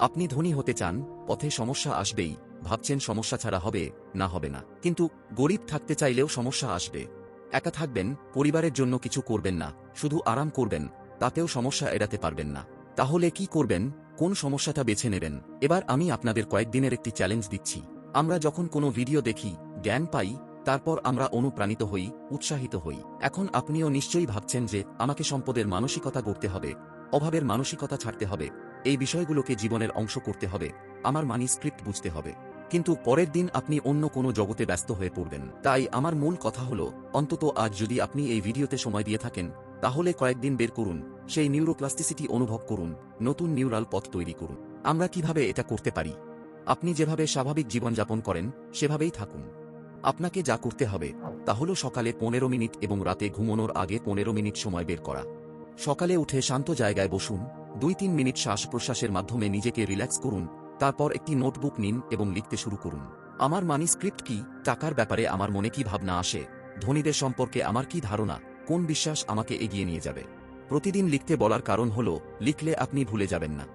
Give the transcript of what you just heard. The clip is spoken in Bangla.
আপনি ধনী হতে চান, পথে সমস্যা আসবেই, ভাবছেন সমস্যা ছাড়া হবে না হবে না, কিন্তু গরিব থাকতে চাইলেও সমস্যা আসবে। একা থাকবেন, পরিবারের জন্য কিছু করবেন না, শুধু আরাম করবেন, তাতেও সমস্যা এড়াতে পারবেন না। তাহলে কি করবেন, কোন সমস্যাটা বেছে নেবেন? এবার আমি আপনাদের কয়েকদিনের একটি চ্যালেঞ্জ দিচ্ছি। আমরা যখন কোনো ভিডিও দেখি, জ্ঞান পাই, তারপর আমরা অনুপ্রাণিত হই, উৎসাহিত হই। এখন আপনিও নিশ্চয়ই ভাবছেন যে আমাকে সম্পদের মানসিকতা গড়তে হবে, অভাবের মানসিকতা ছাড়তে হবে, এই বিষয়গুলোকে জীবনের অংশ করতে হবে, আমার মানি স্ক্রিপ্ট বুঝতে হবে। কিন্তু পরের দিন আপনি অন্য কোনো জগতে ব্যস্ত হয়ে পড়বেন। তাই আমার মূল কথা হলো, অন্তত আজ যদি আপনি এই ভিডিওতে সময় দিয়ে থাকেন, তাহলে কয়েকদিন বের করুন, সেই নিউরোপ্লাস্টিসিটি অনুভব করুন, নতুন নিউরাল পথ তৈরি করুন। আমরা কিভাবে এটা করতে পারি? আপনি যেভাবে স্বাভাবিক জীবনযাপন করেন, সেভাবেই থাকুন। আপনাকে যা করতে হবে তা হলো সকালে 15 মিনিট এবং রাতে ঘুমানোর আগে 15 মিনিট সময় বের করা। সকালে উঠে শান্ত জায়গায় বসুন, 2-3 মিনিট শ্বাস প্রশ্বাসের মাধ্যমে নিজেকে রিল্যাক্স করুন, তারপর একটি নোটবুক নিন এবং লিখতে শুরু করুন। আমার মানি স্ক্রিপ্ট কি? টাকার ব্যাপারে আমার মনে কি ভাবনা আসে? ধনীদের সম্পর্কে আমার কি ধারণা? কোন বিশ্বাস আমাকে এগিয়ে নিয়ে যাবে? প্রতিদিন লিখতে বলার কারণ হল, লিখলে আপনি ভুলে যাবেন না।